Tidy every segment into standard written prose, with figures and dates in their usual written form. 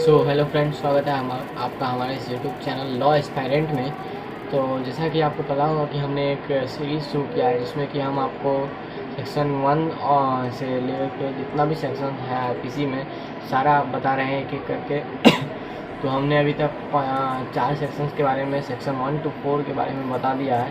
Hello friends, स्वागत है आपका हमारे इस यूट्यूब चैनल लॉ एस्पायरेंट में। तो जैसा कि आपको पता होगा कि हमने एक सीरीज़ शुरू किया है जिसमें कि हम आपको सेक्शन 1 से लेकर जितना भी सेक्शन है आईपीसी में सारा बता रहे हैं एक एक करके। तो हमने अभी तक 4 सेक्शंस के बारे में सेक्शन 1 to 4 के बारे में बता दिया है।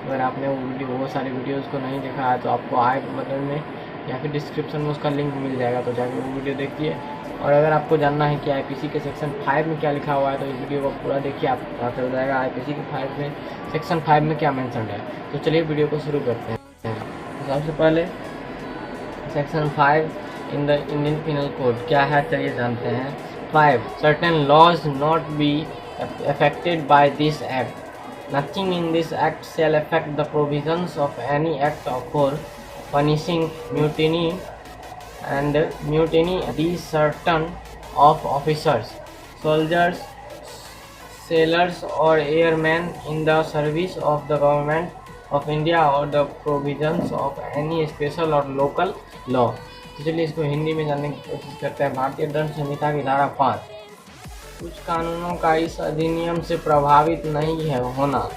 अगर आपने वो सारे वीडियोज़ को नहीं देखा है तो आपको आई बटन में या फिर डिस्क्रिप्शन में उसका लिंक मिल जाएगा, तो जाकर वो वीडियो देखिए। और अगर आपको जानना है कि आईपीसी के सेक्शन 5 में क्या लिखा हुआ है तो इस वीडियो को पूरा देखिए, आप पता चल जाएगा आईपीसी के 5 में सेक्शन 5 में क्या मेंशन है। तो चलिए वीडियो को शुरू करते हैं। तो सबसे पहले section 5 in the Indian penal code क्या है, चलिए जानते हैं। 5. Certain laws not be affected by this act. Nothing in this act shall affect the provisions of any act for punishing mutiny and desertion of officers, soldiers, sailors or airmen in the service of the government of India or the provisions of any special or local law। तो चलिए इसको हिंदी में जानने की कोशिश करते हैं। भारतीय दंड संहिता की धारा 5, कुछ कानूनों का इस अधिनियम से प्रभावित नहीं है होना।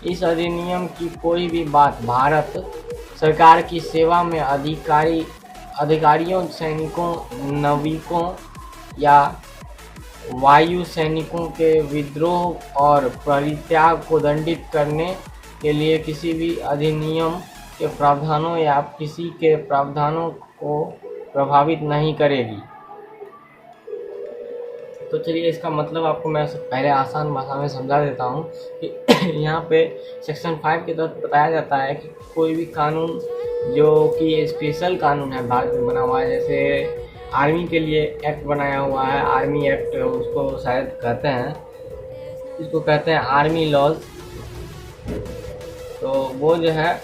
इस अधिनियम की कोई भी बात भारत सरकार की सेवा में अधिकारियों, सैनिकों, नाविकों या वायु सैनिकों के विद्रोह और परित्याग को दंडित करने के लिए किसी भी अधिनियम के प्रावधानों या किसी के प्रावधानों को प्रभावित नहीं करेगी। तो चलिए इसका मतलब आपको मैं पहले आसान भाषा में समझा देता हूँ कि यहाँ पे सेक्शन 5 के तहत बताया जाता है कि कोई भी कानून जो कि स्पेशल कानून है भारत में बना हुआ है, जैसे आर्मी के लिए एक्ट बनाया हुआ है, आर्मी एक्ट उसको शायद कहते हैं, इसको कहते हैं आर्मी लॉज। तो वो जो है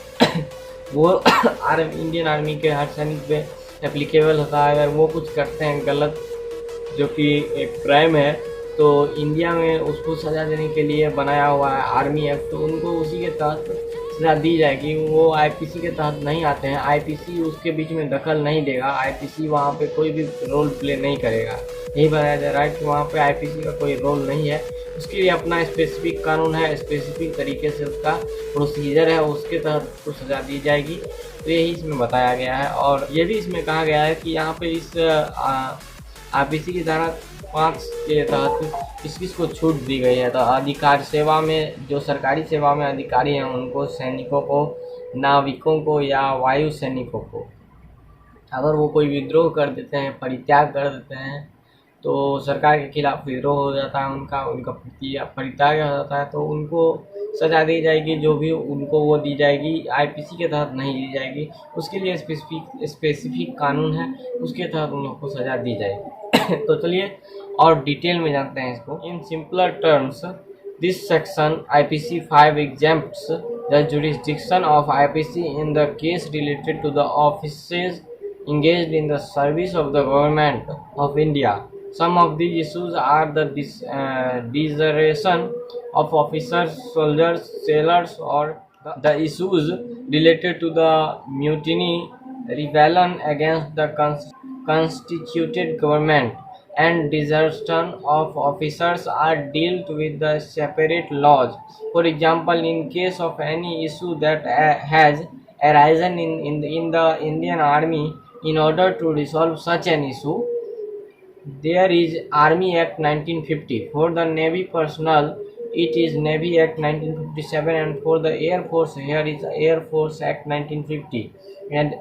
वो इंडियन आर्मी के हर सैनिक पे एप्लीकेबल होता है। अगर वो कुछ करते हैं गलत जो कि एक क्राइम है तो इंडिया में उसको सज़ा देने के लिए बनाया हुआ है आर्मी एक्ट, तो उनको उसी के तहत सज़ा दी जाएगी। वो आईपीसी के तहत नहीं आते हैं, आईपीसी उसके बीच में दखल नहीं देगा, आईपीसी वहाँ पे कोई भी रोल प्ले नहीं करेगा। यही बताया जा रहा है कि वहाँ पे आईपीसी का कोई रोल नहीं है, उसके लिए अपना स्पेसिफिक कानून है, स्पेसिफिक तरीके से उसका प्रोसीजर है, उसके तहत उसको सज़ा दी जाएगी। तो यही इसमें बताया गया है। और ये भी इसमें कहा गया है कि यहाँ पे इस आईपीसी की धारा 5 के तहत किस को छूट दी गई है। तो अधिकार सेवा में जो सरकारी सेवा में अधिकारी हैं उनको, सैनिकों को, नाविकों को या वायु सैनिकों को अगर वो कोई विद्रोह कर देते हैं, परित्याग कर देते हैं, तो सरकार के खिलाफ विद्रोह हो जाता है, उनका परित्याग हो जाता है, तो उनको सज़ा दी जाएगी। जो भी उनको वो दी जाएगी आईपीसी के तहत नहीं दी जाएगी, उसके लिए स्पेसिफिक कानून है, उसके तहत उन लोग को सज़ा दी जाएगी। तो चलिए और डिटेल में जानते हैं इसको। In simpler terms this section IPC 5 exempts the jurisdiction of IPC in the case related to the offices engaged in the service of the government of India. Some of these issues are the desertion of officers, soldiers, sailors, or the issues related to the mutiny, rebellion against the constituted government, and desertion of officers are dealt with the separate laws. For example, in case of any issue that has arisen in the Indian Army, in order to resolve such an issue, there is Army Act 1950. For the Navy personnel, it is Navy Act 1957, and for the Air Force, here is Air Force Act 1950, and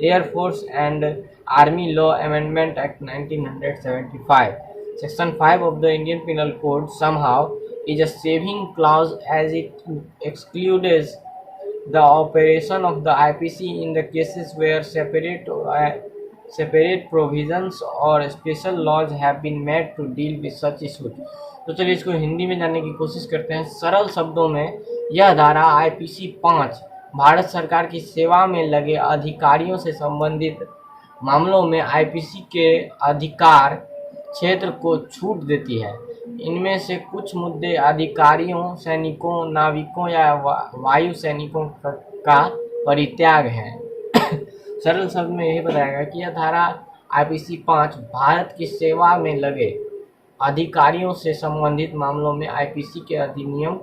Air Force and Army Law Amendment Act 1975. Section 5 of the Indian Penal Code somehow is a saving clause as it excludes the operation of the IPC in the cases where separate provisions or special laws have been made to deal with such issues। तो चलिए इसको हिंदी में जानने की कोशिश करते हैं। सरल शब्दों में यह धारा आईपीसी 5 भारत सरकार की सेवा में लगे अधिकारियों से संबंधित मामलों में आईपीसी के अधिकार क्षेत्र को छूट देती है। इनमें से कुछ मुद्दे अधिकारियों, सैनिकों, नाविकों या वायु सैनिकों का परित्याग है। सरल शब्द में यही बताया गया कि यह धारा आईपीसी 5 भारत की सेवा में लगे अधिकारियों से संबंधित मामलों में आईपीसी के अधिनियम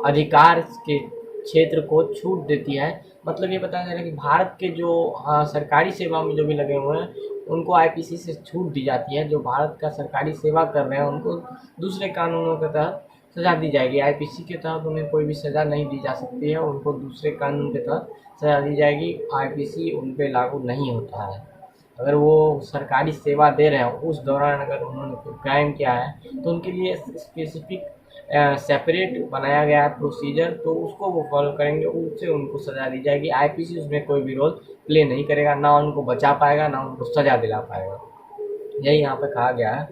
अधिकार के क्षेत्र को छूट देती है। मतलब ये बताया जा रहा है कि भारत के जो सरकारी सेवा में जो भी लगे हुए हैं उनको आईपीसी से छूट दी जाती है। जो भारत का सरकारी सेवा कर रहे हैं उनको दूसरे कानूनों के तहत सज़ा दी जाएगी। आईपीसी के तहत उन्हें कोई भी सज़ा नहीं दी जा सकती है, उनको दूसरे कानून के तहत सज़ा दी जाएगी। आईपीसी उन पर लागू नहीं होता है। अगर वो सरकारी सेवा दे रहे हैं उस दौरान अगर उन्होंने कोई क्राइम किया है तो उनके लिए स्पेसिफिक सेपरेट बनाया गया है प्रोसीजर, तो उसको वो फॉलो करेंगे, उससे उनको सज़ा दी जाएगी। आईपीसी उसमें कोई भी रोल प्ले नहीं करेगा, ना उनको बचा पाएगा ना उनको सज़ा दिला पाएगा। यही यहाँ पे कहा गया है।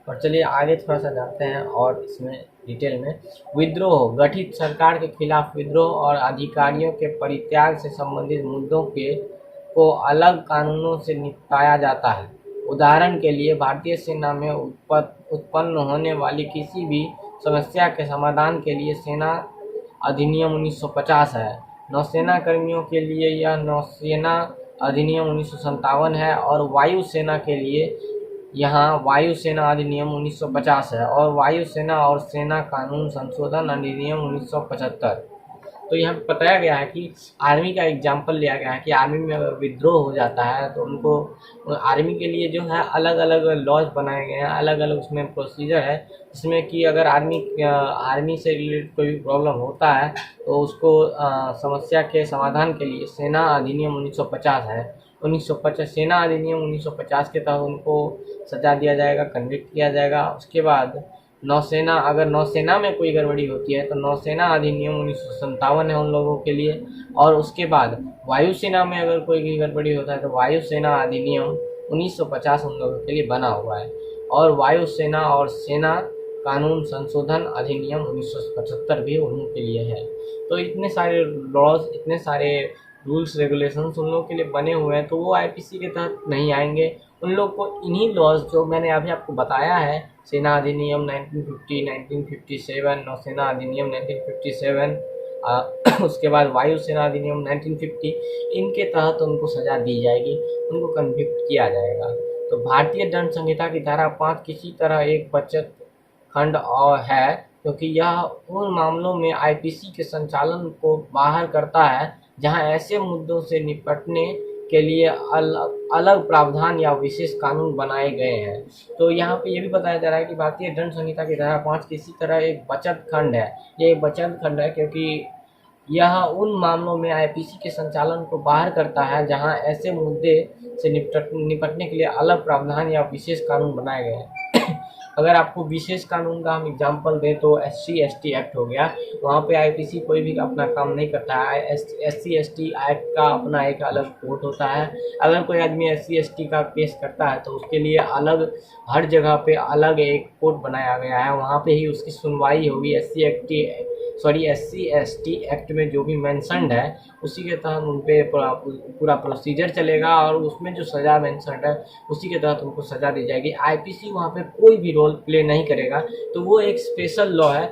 और चलिए आगे थोड़ा सा जानते हैं और इसमें डिटेल में। विद्रोह, गठित सरकार के खिलाफ विद्रोह और अधिकारियों के परित्याग से संबंधित मुद्दों को अलग कानूनों से निपटाया जाता है। उदाहरण के लिए भारतीय सेना में उत्पन्न होने वाली किसी भी समस्या के समाधान के लिए सेना अधिनियम 1950 है। नौसेना कर्मियों के लिए यह नौसेना अधिनियम 1957 है और वायु सेना के लिए यहाँ वायु सेना अधिनियम 1950 है और वायु सेना और सेना कानून संशोधन अधिनियम 1975। तो यहाँ पे बताया गया है कि आर्मी का एग्जाम्पल लिया गया है कि आर्मी में अगर विद्रोह हो जाता है तो उनको आर्मी के लिए जो है अलग अलग लॉज बनाए गए हैं, अलग अलग उसमें प्रोसीजर है, जिसमें कि अगर आर्मी से रिलेटेड कोई भी प्रॉब्लम होता है तो उसको समस्या के समाधान के लिए सेना अधिनियम 1950 है। 1950 सेना अधिनियम 1950 के तहत उनको सजा दिया जाएगा, कन्विक्ट किया जाएगा। उसके बाद नौसेना, अगर नौसेना में कोई गड़बड़ी होती है तो नौसेना अधिनियम 1957 है उन लोगों के लिए। और उसके बाद वायुसेना में अगर कोई भी गड़बड़ी होता है तो वायुसेना अधिनियम 1950 उन लोगों के लिए बना हुआ है। और वायुसेना और सेना कानून संशोधन अधिनियम 1975 भी उन्हीं के लिए है। तो इतने सारे लॉज, इतने सारे रूल्स रेगुलेशंस उन लोगों के लिए बने हुए हैं, तो वो आईपीसी के तहत नहीं आएंगे। उन लोग को इन्हीं लॉज जो मैंने अभी आपको बताया है, सेना अधिनियम 1950, 1957, नौसेना अधिनियम 1957, उसके बाद वायुसेना अधिनियम 1950, इनके तहत उनको सज़ा दी जाएगी, उनको कन्विक्ट किया जाएगा। तो भारतीय दंड संहिता की धारा 5 किसी तरह एक बचत खंड और है, क्योंकि यह उन मामलों में आईपीसी के संचालन को बाहर करता है जहां ऐसे मुद्दों से निपटने के लिए अलग प्रावधान या विशेष कानून बनाए गए हैं। तो यहाँ पे ये भी बताया जा रहा है कि भारतीय दंड संहिता की धारा 5 किसी तरह एक बचत खंड है। ये एक बचत खंड है क्योंकि यह उन मामलों में आईपीसी के संचालन को बाहर करता है जहां ऐसे मुद्दे से निपटने के लिए अलग प्रावधान या विशेष कानून बनाए गए हैं। अगर आपको विशेष कानून का हम एग्जांपल दें तो SC/ST एक्ट हो गया, वहाँ पे आईपीसी कोई भी अपना काम नहीं करता है। SC/ST एक्ट का अपना एक अलग कोर्ट होता है। अगर कोई आदमी SC/ST का केस करता है तो उसके लिए अलग, हर जगह पे अलग एक कोर्ट बनाया गया है, वहाँ पे ही उसकी सुनवाई होगी। SC/ST एक्ट में जो भी मेंशन्ड है उसी के तहत उन पर पूरा प्रोसीजर चलेगा और उसमें जो सज़ा मेंशन्ड है उसी के तहत उनको सज़ा दी जाएगी। आईपीसी वहाँ पे कोई भी रोल प्ले नहीं करेगा। तो वो एक स्पेशल लॉ है।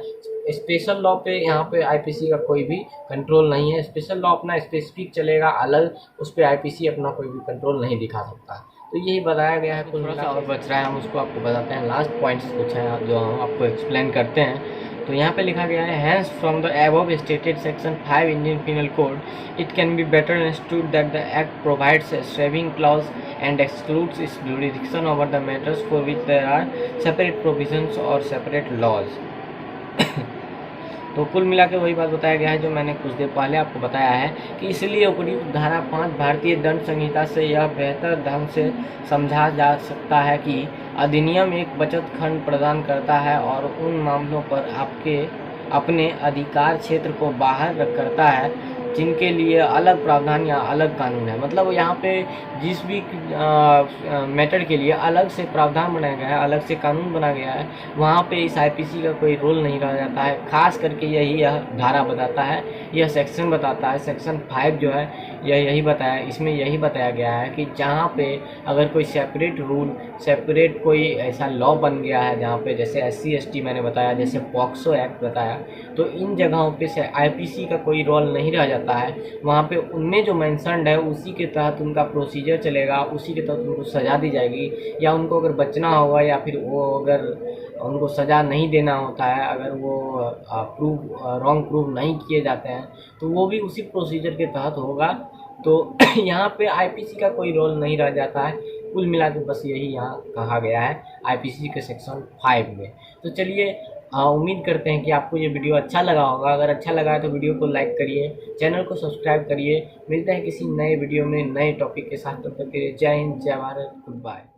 स्पेशल लॉ पे यहाँ पे आईपीसी का कोई भी कंट्रोल नहीं है। स्पेशल लॉ अपना स्पेसिफिक चलेगा अलग, उस पर आईपीसी अपना कोई भी कंट्रोल नहीं दिखा सकता। तो यही बताया गया है। थोड़ा सा और बच रहा है, हम उसको आपको बताते हैं। लास्ट पॉइंट्स कुछ हैं जो हम आपको एक्सप्लेन करते हैं। तो यहाँ पे लिखा गया है, hence from the above stated section 5 Indian penal code it can be better understood that the act provides a saving clause and excludes its jurisdiction over the matters for which there are separate provisions or separate laws। तो कुल मिला के वही बात बताया गया है जो मैंने कुछ देर पहले आपको बताया है कि इसलिए उपयुक्त धारा 5 भारतीय दंड संहिता से यह बेहतर ढंग से समझा जा सकता है कि अधिनियम एक बचत खंड प्रदान करता है और उन मामलों पर अपने अधिकार क्षेत्र को बाहर करता है जिनके लिए अलग प्रावधान या अलग कानून है। मतलब यहाँ पे जिस भी मैटर के लिए अलग से प्रावधान बनाया गया है, अलग से कानून बना गया है, वहाँ पे इस आईपीसी का कोई रोल नहीं रह जाता है। खास करके यही यह धारा बताता है, यह सेक्शन बताता है। सेक्शन 5 जो है यही बताया, इसमें यही बताया गया है कि जहाँ पे अगर कोई सेपरेट रूल, सेपरेट कोई ऐसा लॉ बन गया है जहाँ पे, जैसे SC ST मैंने बताया, जैसे पॉक्सो एक्ट बताया, तो इन जगहों पे से IPC का कोई रोल नहीं रह जाता है। वहाँ पे उनमें जो मेंशन्ड है उसी के तहत उनका प्रोसीजर चलेगा, उसी के तहत उनको सज़ा दी जाएगी। या उनको अगर बचना होगा, या फिर वो अगर उनको सज़ा नहीं देना होता है, अगर वो रॉन्ग प्रूव नहीं किए जाते हैं, तो वो भी उसी प्रोसीजर के तहत होगा। तो यहाँ पे IPC का कोई रोल नहीं रह जाता है। कुल मिला के बस यही यहाँ कहा गया है IPC के सेक्शन 5 में। तो चलिए, उम्मीद करते हैं कि आपको ये वीडियो अच्छा लगा होगा। अगर अच्छा लगा है तो वीडियो को लाइक करिए, चैनल को सब्सक्राइब करिए। मिलते हैं किसी नए वीडियो में नए टॉपिक के साथ। तब तक के लिए जय हिंद, जय भारत, गुड बाय।